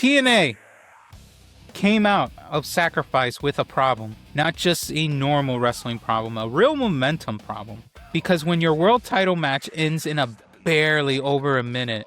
TNA came out of Sacrifice with a problem, not just a normal wrestling problem, a real momentum problem. Because when your world title match ends in a barely over a minute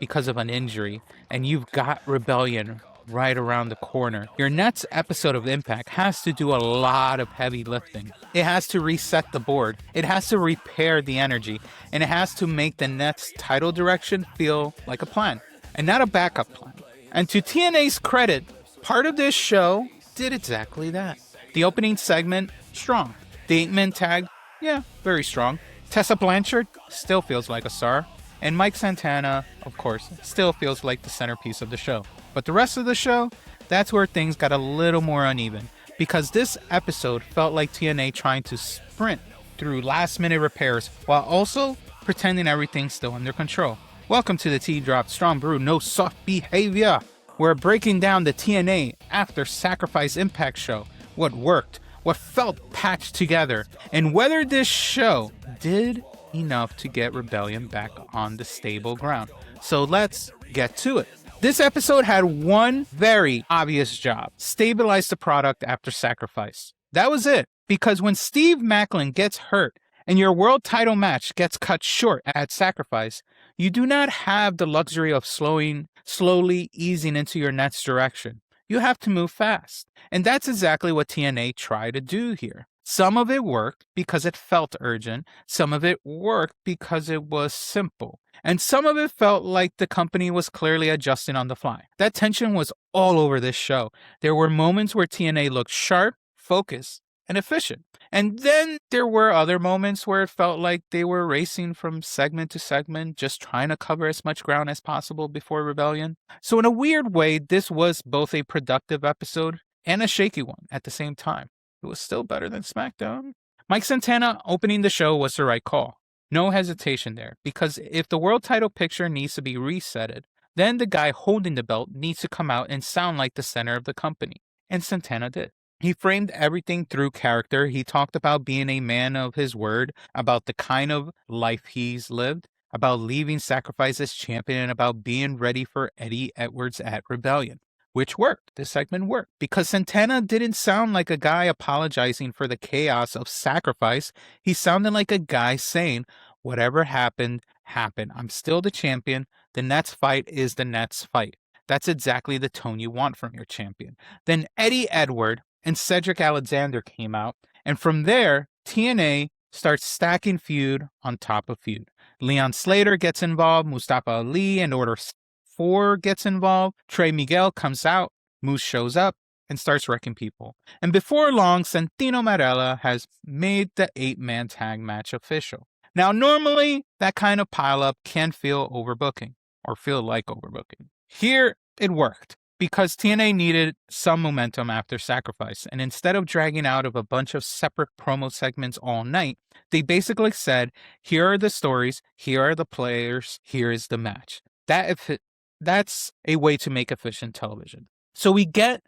because of an injury, and you've got Rebellion right around the corner, your next episode of Impact has to do a lot of heavy lifting. It has to reset the board, it has to repair the energy, and it has to make the next title direction feel like a plan, and not a backup plan. And to TNA's credit, part of this show did exactly that. The opening segment, strong. The 8-man tag, yeah, very strong. Tessa Blanchard still feels like a star. And Mike Santana, of course, still feels like the centerpiece of the show. But the rest of the show, that's where things got a little more uneven. Because this episode felt like TNA trying to sprint through last-minute repairs while also pretending everything's still under control. Welcome to the T-Drop Strong Brew No Soft Behavior. We're breaking down the TNA After Sacrifice Impact show. What worked, what felt patched together, and whether this show did enough to get Rebellion back on the stable ground. So let's get to it. This episode had one very obvious job: stabilize the product after Sacrifice. That was it. Because when Steve Maclin gets hurt and your world title match gets cut short at Sacrifice, you do not have the luxury of slowly easing into your next direction. You have to move fast. And that's exactly what TNA tried to do here. Some of it worked because it felt urgent. Some of it worked because it was simple. And some of it felt like the company was clearly adjusting on the fly. That tension was all over this show. There were moments where TNA looked sharp, focused, and efficient. And then there were other moments where it felt like they were racing from segment to segment, just trying to cover as much ground as possible before Rebellion. So in a weird way, this was both a productive episode and a shaky one at the same time. It was still better than SmackDown. Mike Santana opening the show was the right call. No hesitation there, because if the world title picture needs to be resetted, then the guy holding the belt needs to come out and sound like the center of the company. And Santana did. He framed everything through character. He talked about being a man of his word, about the kind of life he's lived, about leaving Sacrifice as champion, and about being ready for Eddie Edwards at Rebellion. Which worked. This segment worked. Because Santana didn't sound like a guy apologizing for the chaos of Sacrifice. He sounded like a guy saying, whatever happened, happened. I'm still the champion. The next fight is the next fight. That's exactly the tone you want from your champion. Then Eddie Edwards and Cedric Alexander came out. And from there, TNA starts stacking feud on top of feud. Leon Slater gets involved. Mustafa Ali and Order 4 gets involved. Trey Miguel comes out. Moose shows up and starts wrecking people. And before long, Santino Marella has made the 8-man tag match official. Now, normally, that kind of pileup can feel overbooking or feel like overbooking. Here, it worked because TNA needed some momentum after Sacrifice. And instead of dragging out of a bunch of separate promo segments all night, they basically said, here are the stories, here are the players, here is the match. That's a way to make efficient television. So we get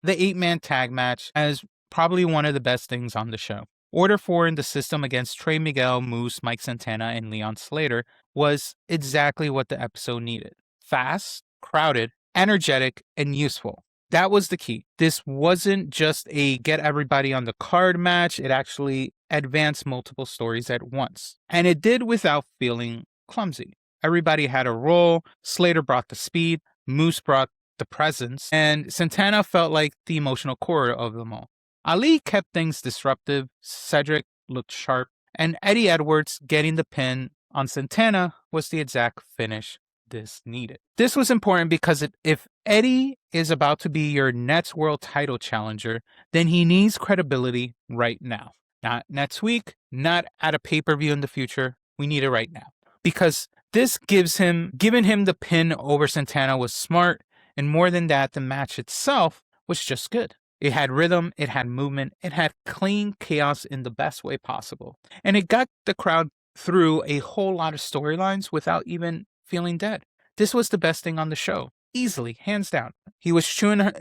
the 8-man tag match as probably one of the best things on the show. Order 4 in the system against Trey Miguel, Moose, Mike Santana, and Leon Slater was exactly what the episode needed. Fast, crowded, energetic, and useful. That was the key. This wasn't just a get everybody on the card match. It actually advanced multiple stories at once. And it did without feeling clumsy. Everybody had a role. Slater brought the speed. Moose brought the presence. And Santana felt like the emotional core of them all. Ali kept things disruptive. Cedric looked sharp. And Eddie Edwards getting the pin on Santana was the exact finish this needed. This was important because if Eddie is about to be your next world title challenger, then he needs credibility right now. Not next week, not at a pay-per-view in the future. We need it right now. Because this giving him the pin over Santana was smart, and more than that, the match itself was just good. It had rhythm, it had movement, it had clean chaos in the best way possible. And it got the crowd through a whole lot of storylines without even feeling dead. This was the best thing on the show. Easily, hands down. She was chewing out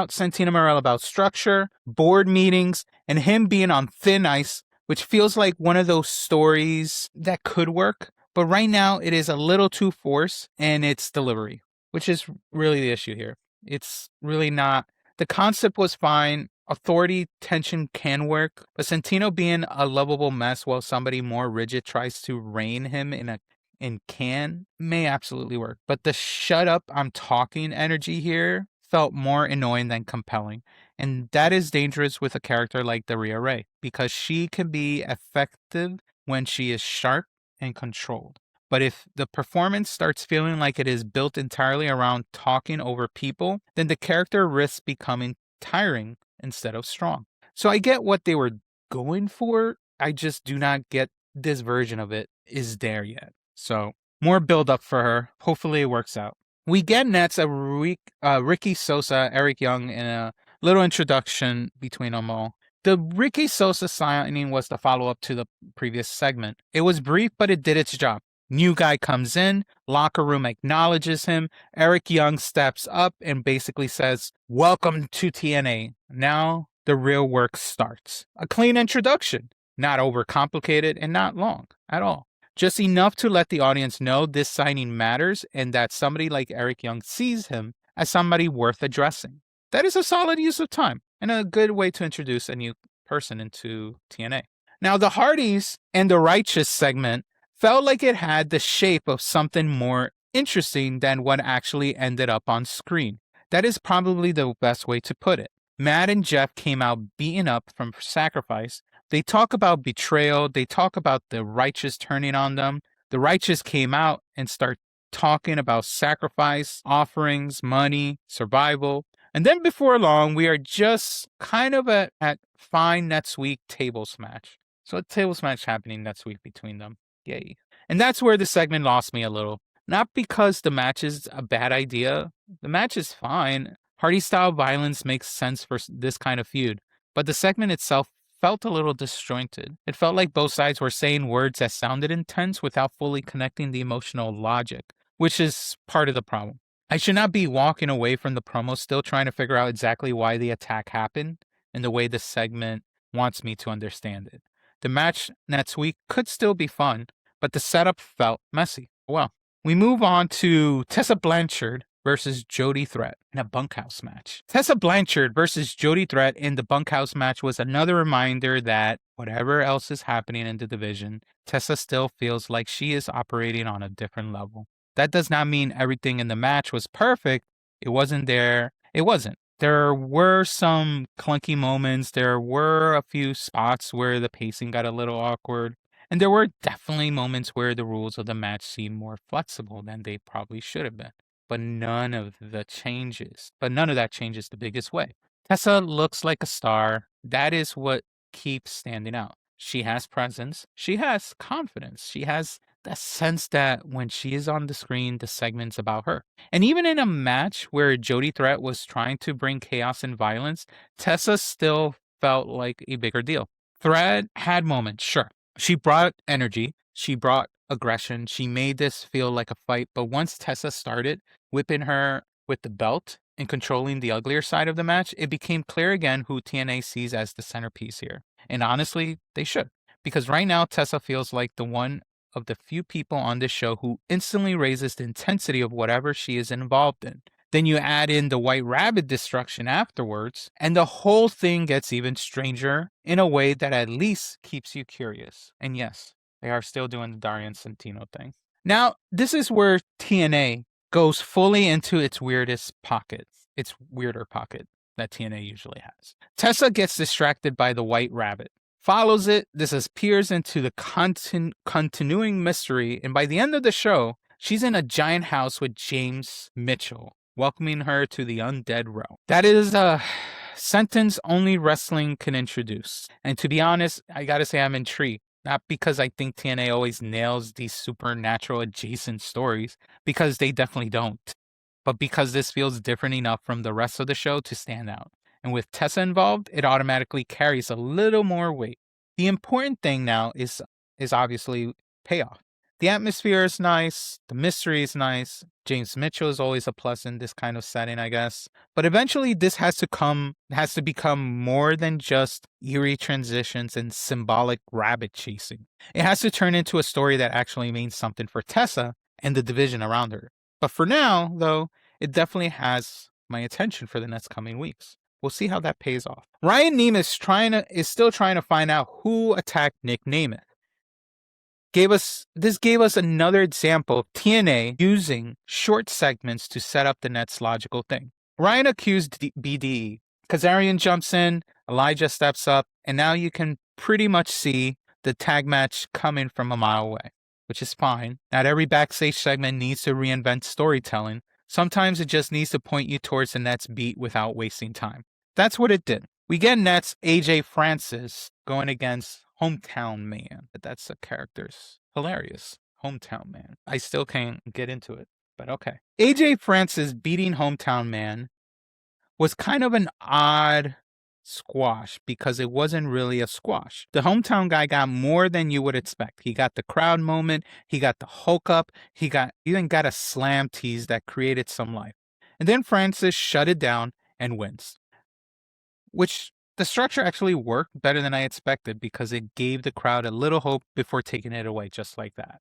Santino Marella about structure, board meetings, and him being on thin ice, which feels like one of those stories that could work. But right now, it is a little too forced in its delivery. which is really the issue here. It's really not. The concept was fine. Authority tension can work, but Santino being a lovable mess while somebody more rigid tries to rein him in can may absolutely work. But the shut up, I'm talking energy here felt more annoying than compelling. And that is dangerous with a character like Daria Ray because she can be effective when she is sharp and controlled. But if the performance starts feeling like it is built entirely around talking over people, then the character risks becoming tiring instead of strong. So I get what they were going for. I just do not get this version of it is there yet. So more build up for her. Hopefully it works out. We get Nets a Ricky Sosa, Eric Young, and a little introduction between them all. The Ricky Sosa signing was the follow up to the previous segment. It was brief, but it did its job. New guy comes in, locker room acknowledges him. Eric Young steps up and basically says, "Welcome to TNA. Now the real work starts." A clean introduction, not overcomplicated and not long at all. Just enough to let the audience know this signing matters and that somebody like Eric Young sees him as somebody worth addressing. That is a solid use of time and a good way to introduce a new person into TNA. Now, the Hardys and the Righteous segment felt like it had the shape of something more interesting than what actually ended up on screen. That is probably the best way to put it. Matt and Jeff came out beaten up from Sacrifice. They talk about betrayal. They talk about the Righteous turning on them. The Righteous came out and start talking about sacrifice, offerings, money, survival. And then before long, we are just kind of at fine next week tables match. So a tables match happening next week between them. Yay. And that's where the segment lost me a little. Not because the match is a bad idea. The match is fine. Hardy-style violence makes sense for this kind of feud. But the segment itself felt a little disjointed. It felt like both sides were saying words that sounded intense without fully connecting the emotional logic, which is part of the problem. I should not be walking away from the promo still trying to figure out exactly why the attack happened and the way the segment wants me to understand it. The match next week could still be fun, but the setup felt messy. Well, we move on to Tessa Blanchard versus Jody Threat in a bunkhouse match. Tessa Blanchard versus Jody Threat in the bunkhouse match was another reminder that whatever else is happening in the division, Tessa still feels like she is operating on a different level. That does not mean everything in the match was perfect. It wasn't there. It wasn't. There were some clunky moments. There were a few spots where the pacing got a little awkward. And there were definitely moments where the rules of the match seemed more flexible than they probably should have been. But none of that changes the biggest way. Tessa looks like a star. That is what keeps standing out. She has presence. She has confidence. She has that sense that when she is on the screen, the segment's about her. And even in a match where Jody Threat was trying to bring chaos and violence, Tessa still felt like a bigger deal. Threat had moments, sure. She brought energy. She brought aggression. She made this feel like a fight. But once Tessa started whipping her with the belt and controlling the uglier side of the match, it became clear again who TNA sees as the centerpiece here. And honestly, they should. Because right now, Tessa feels like the one of the few people on this show who instantly raises the intensity of whatever she is involved in. Then you add in the White Rabbit destruction afterwards, and the whole thing gets even stranger in a way that at least keeps you curious. And yes, they are still doing the Darian Santino thing. Now, this is where TNA goes fully into its weirdest pocket, its weirder pocket that TNA usually has. Tessa gets distracted by the White Rabbit, follows it, disappears into the continuing mystery, and by the end of the show, she's in a giant house with James Mitchell, welcoming her to the Undead realm. That is a sentence only wrestling can introduce. And to be honest, I gotta say I'm intrigued. Not because I think TNA always nails these supernatural adjacent stories, because they definitely don't, but because this feels different enough from the rest of the show to stand out. And with Tessa involved, it automatically carries a little more weight. The important thing now is obviously payoff. The atmosphere is nice, the mystery is nice. James Mitchell is always a plus in this kind of setting, I guess. But eventually this has to become more than just eerie transitions and symbolic rabbit chasing. It has to turn into a story that actually means something for Tessa and the division around her. But for now, though, it definitely has my attention for the next coming weeks. We'll see how that pays off. Ryan Nemeth is still trying to find out who attacked Nick Nemeth. This gave us another example of TNA using short segments to set up the next logical thing. Ryan accused BDE. Kazarian jumps in, Elijah steps up, and now you can pretty much see the tag match coming from a mile away, which is fine. Not every backstage segment needs to reinvent storytelling. Sometimes it just needs to point you towards the next beat without wasting time. That's what it did. We get Nets AJ Francis going against Hometown Man. That's the character's hilarious. Hometown Man. I still can't get into it, but okay. AJ Francis beating Hometown Man was kind of an odd squash because it wasn't really a squash. The Hometown guy got more than you would expect. He got the crowd moment, he got the Hulk up, he even got a slam tease that created some life. And then Francis shut it down and wins. Which the structure actually worked better than I expected because it gave the crowd a little hope before taking it away just like that.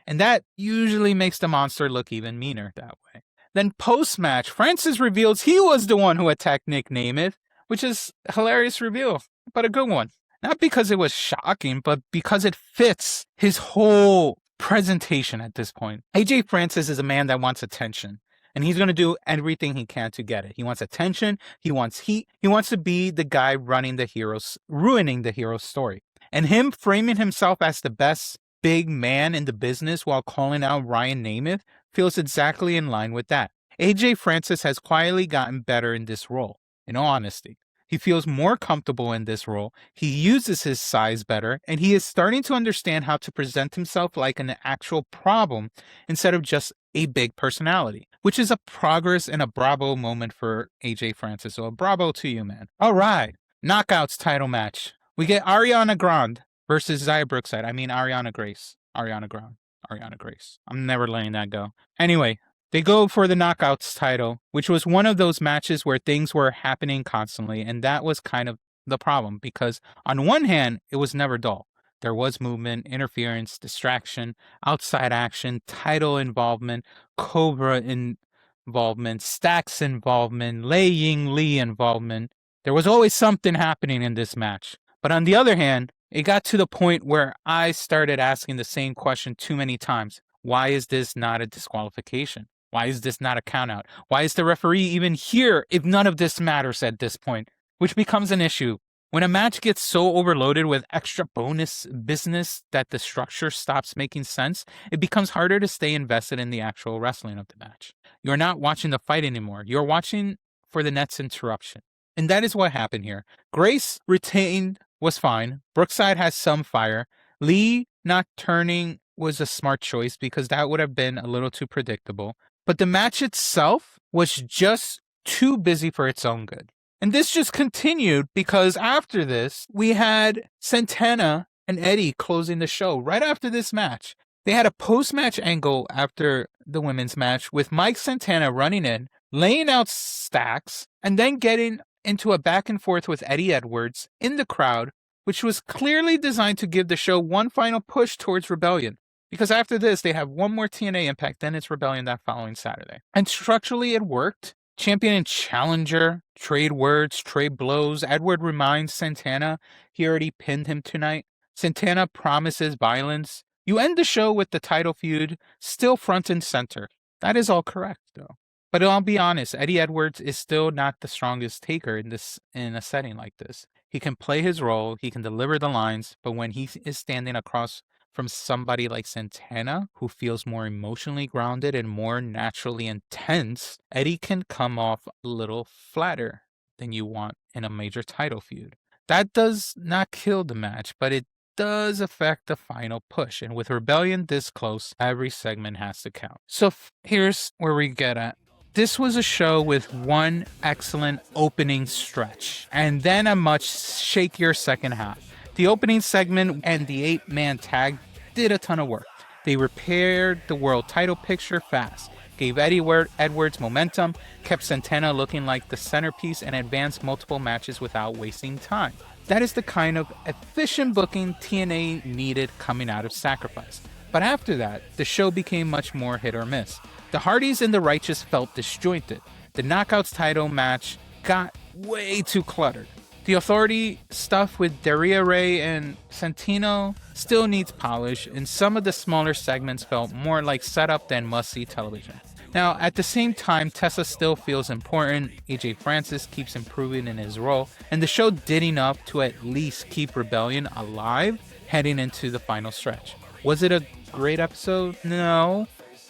And that usually makes the monster look even meaner that way. Then post-match, Francis reveals he was the one who attacked Nick Nemeth, which is a hilarious reveal, but a good one. Not because it was shocking, but because it fits his whole presentation at this point. AJ Francis is a man that wants attention, and he's going to do everything he can to get it. He wants attention, he wants heat, he wants to be the guy ruining the hero's story. And him framing himself as the best big man in the business while calling out Ryan Nemeth feels exactly in line with that. AJ Francis has quietly gotten better in this role, in all honesty. He feels more comfortable in this role, he uses his size better, and he is starting to understand how to present himself like an actual problem instead of just a big personality, which is a progress and a bravo moment for AJ Francis. So a bravo to you, man. All right, Knockouts title match. We get Ariana Grande versus Xia Brookside. I mean Ariana Grace. Ariana Grande. Ariana Grace. I'm never letting that go. Anyway, they go for the Knockouts title, which was one of those matches where things were happening constantly, and that was kind of the problem, because on one hand, it was never dull. There was movement, interference, distraction, outside action, title involvement, Cobra involvement, Stacks involvement, Lei Ying Lee involvement. There was always something happening in this match. But on the other hand, it got to the point where I started asking the same question too many times. Why is this not a disqualification? Why is this not a countout? Why is the referee even here if none of this matters at this point? Which becomes an issue. When a match gets so overloaded with extra bonus business that the structure stops making sense, it becomes harder to stay invested in the actual wrestling of the match. You're not watching the fight anymore. You're watching for the next interruption. And that is what happened here. Grace retained was fine. Brookside has some fire. Lee not turning was a smart choice because that would have been a little too predictable. But the match itself was just too busy for its own good. And this just continued because after this, we had Santana and Eddie closing the show right after this match. They had a post-match angle after the women's match with Mike Santana running in, laying out Stacks, and then getting into a back and forth with Eddie Edwards in the crowd, which was clearly designed to give the show one final push towards Rebellion. Because after this, they have one more TNA Impact, then it's Rebellion that following Saturday. And structurally, it worked. Champion and challenger, trade words, trade blows. Edward reminds Santana he already pinned him tonight. Santana promises violence. You end the show with the title feud still front and center. That is all correct, though. But I'll be honest, Eddie Edwards is still not the strongest taker in a setting like this. He can play his role, he can deliver the lines, but when he is standing across from somebody like Santana, who feels more emotionally grounded and more naturally intense, Eddie can come off a little flatter than you want in a major title feud. That does not kill the match, but it does affect the final push. And with Rebellion this close, every segment has to count. So here's where we get at. This was a show with one excellent opening stretch, and then a much shakier second half. The opening segment and the 8-man tag did a ton of work. They repaired the world title picture fast, gave Eddie Edwards momentum, kept Santana looking like the centerpiece, and advanced multiple matches without wasting time. That is the kind of efficient booking TNA needed coming out of Sacrifice. But after that, the show became much more hit or miss. The Hardys and the Righteous felt disjointed. The Knockouts title match got way too cluttered. The Authority stuff with Daria Ray and Santino still needs polish, and some of the smaller segments felt more like setup than must-see television. Now, at the same time, Tessa still feels important, AJ Francis keeps improving in his role, and the show did enough to at least keep Rebellion alive heading into the final stretch. Was it a great episode? No.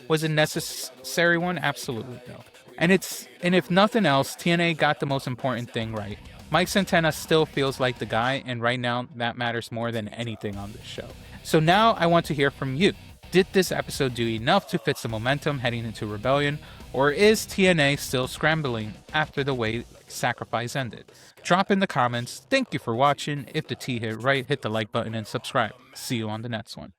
Was it a necessary one? Absolutely no. And if nothing else, TNA got the most important thing right. Mike Santana still feels like the guy, and right now that matters more than anything on this show. So now I want to hear from you. Did this episode do enough to fix the momentum heading into Rebellion, or is TNA still scrambling after the way Sacrifice ended? Drop in the comments. Thank you for watching. If the T hit right, hit the like button and subscribe. See you on the next one.